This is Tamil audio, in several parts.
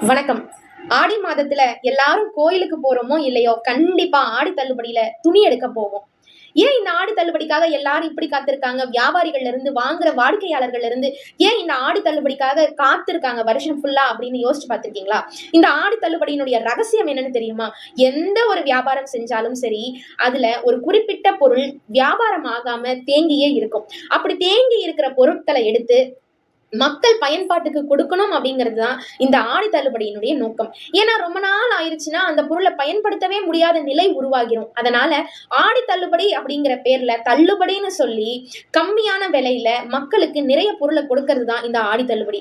வணக்கம். ஆடி மாதத்துல எல்லாரும் கோயிலுக்கு போறோமோ இல்லையோ, கண்டிப்பா ஆடி தள்ளுபடியில துணி எடுக்க போவோம். ஏன் இந்த ஆடி தள்ளுபடிக்காக எல்லாரும் இப்படி காத்திருக்காங்க? வியாபாரிகள்ல இருந்து வாங்குற வாடிக்கையாளர்கள்ல இருந்து ஏன் இந்த ஆடி தள்ளுபடிக்காக காத்திருக்காங்க வருஷம் ஃபுல்லா அப்படின்னு யோசிச்சு பார்த்திருக்கீங்களா? இந்த ஆடி தள்ளுபடியினுடைய ரகசியம் என்னன்னு தெரியுமா? எந்த ஒரு வியாபாரம் செஞ்சாலும் சரி, அதுல ஒரு குறிப்பிட்ட பொருள் வியாபாரம் ஆகாம தேங்கியே இருக்கும். அப்படி தேங்கி இருக்கிற பொருட்களை எடுத்து மக்கள் பயன்பாட்டுக்கு கொடுக்கணும் அப்படிங்கிறது தான் இந்த ஆடி தள்ளுபடியினுடைய நோக்கம். ஏன்னா ரொம்ப நாள் ஆயிருச்சுன்னா அந்த பொருளை பயன்படுத்தவே முடியாத நிலை உருவாகிரும். அதனால ஆடி தள்ளுபடி அப்படிங்கிற பேர்ல தள்ளுபடின்னு சொல்லி கம்மியான விலையில மக்களுக்கு நிறைய பொருளை கொடுக்கறது தான் இந்த ஆடி தள்ளுபடி.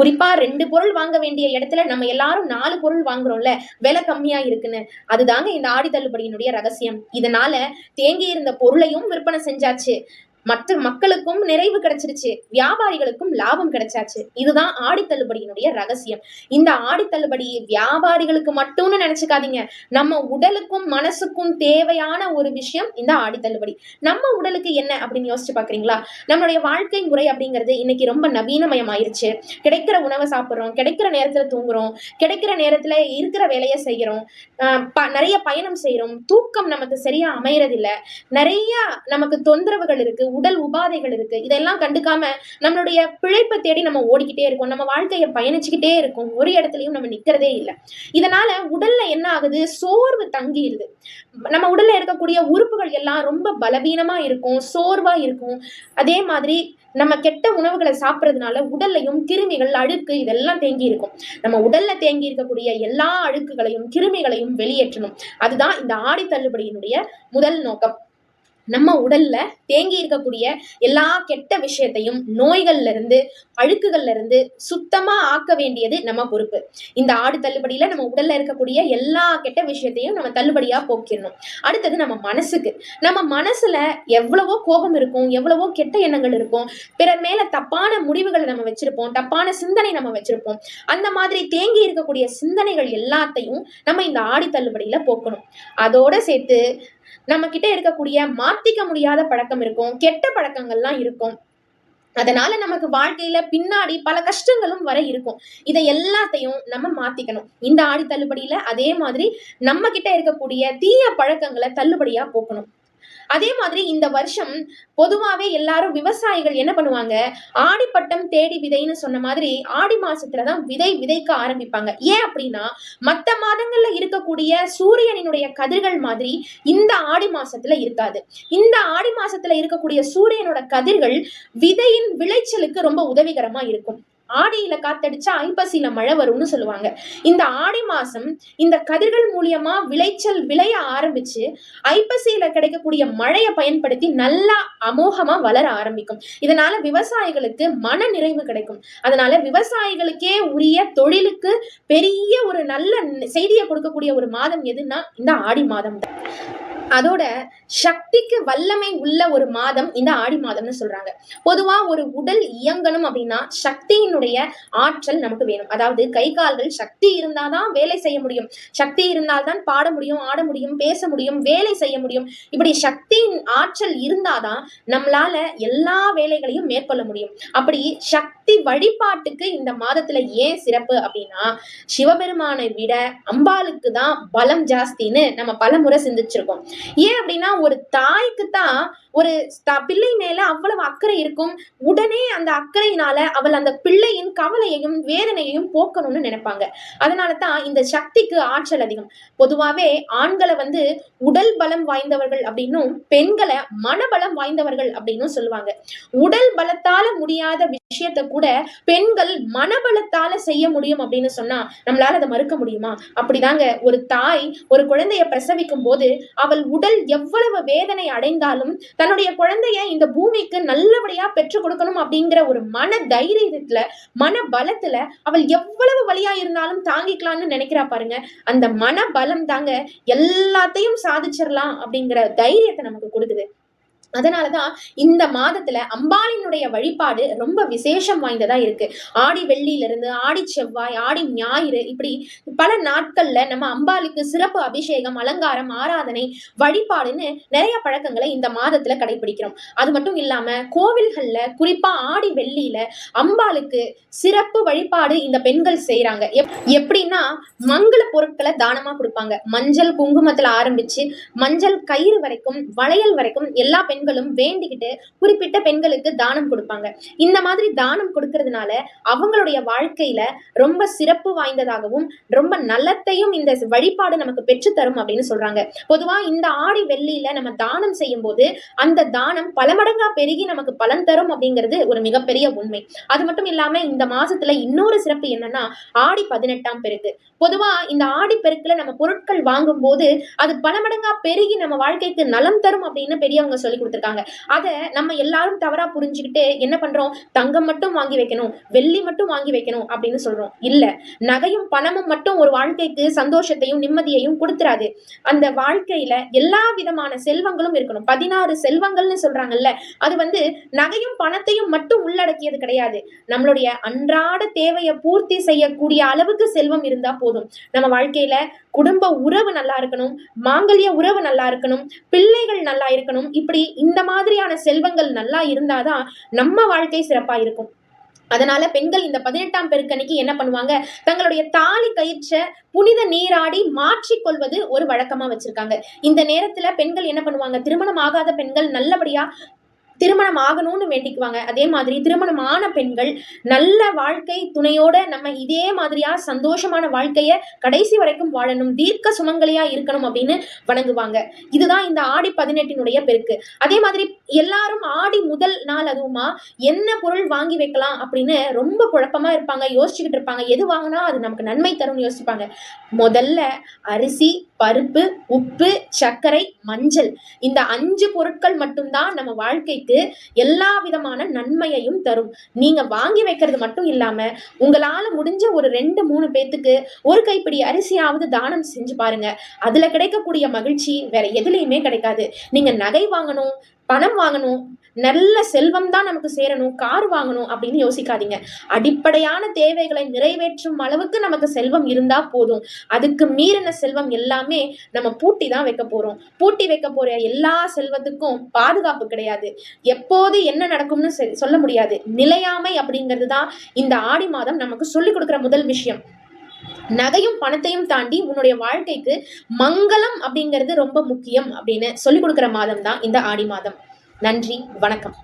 குறிப்பா 2 பொருள் வாங்க வேண்டிய இடத்துல நம்ம எல்லாரும் 4 பொருள் வாங்குறோம்ல, விலை கம்மியா இருக்குன்னு. அதுதாங்க இந்த ஆடி தள்ளுபடியினுடைய ரகசியம். இதனால தேங்கி இருந்த பொருளையும் விற்பனை செஞ்சாச்சு, மற்ற மக்களுக்கும் நிறைவு கிடைச்சிருச்சு, வியாபாரிகளுக்கும் லாபம் கிடைச்சாச்சு. இதுதான் ஆடி தள்ளுபடியினுடைய ரகசியம். இந்த ஆடி தள்ளுபடி வியாபாரிகளுக்கு மட்டும்னு நினைச்சுக்காதீங்க. நம்ம உடலுக்கும் மனசுக்கும் தேவையான ஒரு விஷயம் இந்த ஆடி தள்ளுபடி. நம்ம உடலுக்கு என்ன அப்படின்னு யோசிச்சு பாக்குறீங்களா? நம்மளுடைய வாழ்க்கை முறை அப்படிங்கிறது இன்னைக்கு ரொம்ப நவீனமயம் ஆயிருச்சு. கிடைக்கிற உணவை சாப்பிடுறோம், கிடைக்கிற நேரத்துல தூங்குறோம், கிடைக்கிற நேரத்துல இருக்கிற வேலையை செய்யறோம், நிறைய பயணம் செய்யறோம், தூக்கம் நமக்கு சரியா அமையறது இல்ல, நிறைய நமக்கு தொந்தரவுகள் இருக்கு, உடல் உபாதைகள் இருக்கு. இதெல்லாம் கண்டுக்காம நம்மளுடைய பிழைப்பை தேடி நம்ம ஓடிக்கிட்டே இருக்கோம், நம்ம வாழ்க்கையை பயணிச்சுக்கிட்டே இருக்கோம், ஒரு இடத்துலயும் நம்ம நிக்கிறதே இல்லை. இதனால உடல்ல என்ன ஆகுது? சோர்வு தங்கிடுது. நம்ம உடல்ல இருக்கக்கூடிய உறுப்புகள் எல்லாம் ரொம்ப பலவீனமா இருக்கும், சோர்வா இருக்கும். அதே மாதிரி நம்ம கெட்ட உணவுகளை சாப்பிட்றதுனால உடல்லையும் கிருமிகள், அழுக்கு இதெல்லாம் தேங்கி இருக்கும். நம்ம உடல்ல தேங்கி இருக்கக்கூடிய எல்லா அழுக்குகளையும் கிருமிகளையும் வெளியேற்றணும். அதுதான் இந்த ஆடி தள்ளுபடியினுடைய முதல் நோக்கம். நம்ம உடல்ல தேங்கி இருக்கக்கூடிய எல்லா கெட்ட விஷயத்தையும், நோய்கள்ல இருந்து, அழுக்குகள்ல இருந்து சுத்தமா ஆக்க வேண்டியது நம்ம பொறுப்பு. இந்த ஆடு தள்ளுபடியில நம்ம உடல்ல இருக்கக்கூடிய எல்லா கெட்ட விஷயத்தையும் நம்ம தள்ளுபடியா போக்கிடணும். அடுத்தது நம்ம மனசுக்கு. நம்ம மனசுல எவ்வளவோ கோபம் இருக்கும், எவ்வளவோ கெட்ட எண்ணங்கள் இருக்கும், பிறர் மேல தப்பான முடிவுகளை நம்ம வச்சிருப்போம், தப்பான சிந்தனை நம்ம வச்சிருப்போம். அந்த மாதிரி தேங்கி இருக்கக்கூடிய சிந்தனைகள் எல்லாத்தையும் நம்ம இந்த ஆடி தள்ளுபடியில போக்கணும். அதோட சேர்த்து நம்ம கிட்ட இருக்கக்கூடிய மாத்திக்க முடியாத பழக்கம் இருக்கும், கெட்ட பழக்கங்கள்லாம் இருக்கும். அதனால நமக்கு வாழ்க்கையில பின்னாடி பல கஷ்டங்களும் வர இருக்கும். இதை எல்லாத்தையும் நம்ம மாத்திக்கணும் இந்த ஆடி தள்ளுபடியில. அதே மாதிரி நம்ம கிட்ட இருக்கக்கூடிய தீய பழக்கங்களை தள்ளுபடியா போக்கணும். அதே மாதிரி இந்த வருஷம் பொதுவாவே எல்லாரும் விவசாயிகள் என்ன பண்ணுவாங்க? ஆடிப்பட்டம் தேடி விதைன்னு சொன்ன மாதிரி ஆடி மாசத்துலதான் விதை விதைக்க ஆரம்பிப்பாங்க. ஏன் அப்படின்னா, மத்த மாதங்கள்ல இருக்கக்கூடிய சூரியனினுடைய கதிர்கள் மாதிரி இந்த ஆடி மாசத்துல இருக்காது. இந்த ஆடி மாசத்துல இருக்கக்கூடிய சூரியனோட கதிர்கள் விதையின் விளைச்சலுக்கு ரொம்ப உதவிகரமா இருக்கும். ஆடியில காத்தடிச்சா ஐப்பசியில மழை வரும்னு சொல்லுவாங்க. இந்த ஆடி மாசம் இந்த கதிர்கள் மூலியமா விளைச்சல் விளைய ஆரம்பிச்சு ஐப்பசியில கிடைக்கக்கூடிய மழையை பயன்படுத்தி நல்லா அமோகமா வளர ஆரம்பிக்கும். இதனால விவசாயிகளுக்கு மன நிறைவு கிடைக்கும். அதனால விவசாயிகளுக்கே உரிய தொழிலுக்கு பெரிய ஒரு நல்ல செய்தியை கொடுக்கக்கூடிய ஒரு மாதம் எதுன்னா இந்த ஆடி மாதம் தான். அதோட சக்திக்கு வல்லமை உள்ள ஒரு மாதம் இந்த ஆடி மாதம்னு சொல்றாங்க. பொதுவா ஒரு உடல் இயங்கணும் அப்படின்னா சக்தியினுடைய ஆற்றல் நமக்கு வேணும். அதாவது கை கால்கள் சக்தி இருந்தாதான் வேலை செய்ய முடியும், சக்தி இருந்தால்தான் பாட முடியும், ஆட முடியும், பேச முடியும், வேலை செய்ய முடியும். இப்படி சக்தியின் ஆற்றல் இருந்தாதான் நம்மளால எல்லா வேலைகளையும் மேற்கொள்ள முடியும். அப்படி சக்தி வழிபாட்டுக்கு இந்த மாதத்துல ஏன் சிறப்பு அப்படின்னா, சிவபெருமானை விட அம்பாளுக்கு தான் பலம் ஜாஸ்தின்னு நம்ம பல முறை சிந்திச்சிருக்கோம். ஏன் அப்படின்னா, ஒரு தாய்க்கு தான் ஒரு பிள்ளை மேல அவ்வளவு அக்கறை இருக்கும். உடனே அந்த அக்கறையினால அவள் அந்த பிள்ளையின் கவலையையும் வேதனையையும் போக்கணும்னு நினைப்பாங்க. அதனாலதான் இந்த சக்திக்கு ஆற்றல் அதிகம். பொதுவாவே ஆண்களை உடல் பலம் வாய்ந்தவர்கள் அப்படின்னும், பெண்களை மனபலம் வாய்ந்தவர்கள் அப்படின்னும் சொல்லுவாங்க. உடல் பலத்தால முடியாத விஷயத்த கூட பெண்கள் மனபலத்தால செய்ய முடியும் அப்படின்னு சொன்னா நம்மளால அதை மறுக்க முடியுமா? அப்படிதாங்க ஒரு தாய் ஒரு குழந்தைய பிரசவிக்கும் போது அவள் உடல் எவ்வளவு வேதனை அடைந்தாலும் தன்னுடைய குழந்தைய இந்த பூமிக்கு நல்லபடியா பெற்றுக் கொடுக்கணும் அப்படிங்கிற ஒரு மன தைரியத்துல, மன பலத்துல அவள் எவ்வளவு வலியா இருந்தாலும் தாங்கிக்கலாம்னு நினைக்கிறா பாருங்க. அந்த மன பலம் தாங்க எல்லாத்தையும் சாதிச்சிடலாம் அப்படிங்கிற தைரியத்தை நமக்கு கொடுக்குது. அதனாலதான் இந்த மாதத்துல அம்பாளினுடைய வழிபாடு ரொம்ப விசேஷம் வாய்ந்ததா இருக்கு. ஆடி வெள்ளியில இருந்து ஆடி செவ்வாய், ஆடி ஞாயிறு, இப்படி பல நாட்கள்ல நம்ம அம்பாளுக்கு சிறப்பு அபிஷேகம், அலங்காரம், ஆராதனை, வழிபாடுன்னு நிறைய பழக்கங்களை இந்த மாதத்துல கடைபிடிக்கிறோம். அது மட்டும் இல்லாம கோவில்கள்ல குறிப்பா ஆடி வெள்ளியில அம்பாளுக்கு சிறப்பு வழிபாடு இந்த பெண்கள் செய்யறாங்க. எப்படின்னா மங்கள பொருட்களை தானமா கொடுப்பாங்க. மஞ்சள் குங்குமத்துல ஆரம்பிச்சு மஞ்சள் கயிறு வரைக்கும், வளையல் வரைக்கும் எல்லா பெண்களும் வேண்டிக்கிட்டு குறிப்பிட்ட பெண்களுக்கு தானம் கொடுப்பாங்க. இந்த மாதிரி தானம் கொடுக்கறதுனால அவங்களுடைய வாழ்க்கையில ரொம்ப சிறப்பு வாய்ந்ததாகவும் ரொம்ப நல்லத்தையும் இந்த வழிபாடு நமக்கு பெற்றுத்தரும் அப்படின்னு சொல்றாங்க. பொதுவா இந்த ஆடி வெள்ளியில நம்ம தானம் செய்யும் போது அந்த தானம் பல மடங்கா பெருகி நமக்கு பலன் தரும் அப்படிங்கிறது ஒரு மிகப்பெரிய உண்மை. அது மட்டும் இல்லாம இந்த மாசத்துல இன்னொரு சிறப்பு என்னன்னா ஆடி 18ஆம் பெருக்கு. பொதுவா இந்த ஆடி பெருக்குல நம்ம பொருட்கள் வாங்கும் போது அது பல மடங்கா பெருகி நம்ம வாழ்க்கைக்கு நலம் தரும் அப்படின்னு பெரியவங்க சொல்லி கொடுத்திருக்காங்க. அதை நம்ம எல்லாரும் தவறா புரிஞ்சுக்கிட்டு என்ன பண்றோம், தங்கம் மட்டும் வாங்கி வைக்கணும், வெள்ளி மட்டும் வாங்கி வைக்கணும் அப்படின்னு சொல்றோம். இல்ல, நகையும் பணமும் மட்டும் ஒரு வாழ்க்கைக்கு சந்தோஷத்தையும் நிம்மதியையும் கொடுத்துறாது. அந்த வாழ்க்கையில எல்லா விதமான செல்வங்களும் இருக்கணும். 16 செல்வங்கள்னு சொல்றாங்கல்ல, அது நகையும் பணத்தையும் மட்டும் உள்ளடக்கியது கிடையாது. நம்மளுடைய அன்றாட தேவையை பூர்த்தி செய்யக்கூடிய அளவுக்கு செல்வம் இருந்தா போதும். நம்ம வாழ்க்கையில குடும்ப உறவு நல்லா இருக்கணும், மாங்கல்ய உறவு நல்லா இருக்கணும், பிள்ளைகள் நல்லா இருக்கணும். இப்படி இந்த மாதிரியான செல்வங்கள் நல்லா இருந்தாதான் நம்ம வாழ்க்கை சிறப்பா இருக்கும். அதனால பெண்கள் இந்த 18ஆம் பெருக்கன்னைக்கு என்ன பண்ணுவாங்க, தங்களுடைய தாலி கயிற்ற புனித நீராடி மாற்றிக் கொள்வது ஒரு வழக்கமா வச்சிருக்காங்க. இந்த நேரத்துல பெண்கள் என்ன பண்ணுவாங்க, திருமணம் ஆகாத பெண்கள் நல்லபடியா திருமணம் ஆகணும்னு வேண்டிக்குவாங்க. அதே மாதிரி திருமணம் ஆன பெண்கள் நல்ல வாழ்க்கை துணையோட நம்ம இதே மாதிரியா சந்தோஷமான வாழ்க்கைய கடைசி வரைக்கும் வாழணும், தீர்க்க சுமங்கலியா இருக்கணும் அப்படின்னு வணங்குவாங்க. இதுதான் இந்த ஆடி 18னுடைய பெருக்கு. அதே மாதிரி எல்லாரும் ஆடி முதல் நாள் அதுவுமா என்ன பொருள் வாங்கி வைக்கலாம் அப்படின்னு ரொம்ப குழப்பமா இருப்பாங்க, யோசிச்சுக்கிட்டு இருப்பாங்க. எது வாங்கினா அது நமக்கு நன்மை தரும்னு யோசிப்பாங்க. முதல்ல அரிசி, பருப்பு, உப்பு, சர்க்கரை, மஞ்சள், இந்த 5 பொருட்கள் மட்டும்தான் நம்ம வாழ்க்கைக்கு எல்லா விதமான நன்மையையும் தரும். நீங்க வாங்கி வைக்கிறது மட்டும் இல்லாம உங்களால முடிஞ்ச ஒரு 2-3 பேத்துக்கு ஒரு கைப்பிடி அரிசியாவது தானம் செஞ்சு பாருங்க. அதுல கிடைக்கக்கூடிய மகிழ்ச்சி வேற எதுலையுமே கிடைக்காது. நீங்க நகை வாங்கணும், பணம் வாங்கணும், நல்ல செல்வம் தான் நமக்கு சேரணும், கார் வாங்கணும் அப்படின்னு யோசிக்காதீங்க. அடிப்படையான தேவைகளை நிறைவேற்றும் அளவுக்கு நமக்கு செல்வம் இருந்தா போதும். அதுக்கு மீறின செல்வம் எல்லாமே நம்ம பூட்டி தான் வைக்க போறோம். பூட்டி வைக்க போற எல்லா செல்வத்துக்கும் பாதுகாப்பு கிடையாது. எப்போது என்ன நடக்கும்னு சொல்ல முடியாது. நிலையாமை அப்படிங்கிறது தான் இந்த ஆடி மாதம் நமக்கு சொல்லிக் கொடுக்கிற முதல் விஷயம். நகையும் பணத்தையும் தாண்டி உன்னுடைய வாழ்க்கைக்கு மங்களம் அப்படிங்கிறது ரொம்ப முக்கியம் அப்படின்னு சொல்லிக் கொடுக்கிற மாதம் தான் இந்த ஆடி மாதம். நன்றி, வணக்கம்.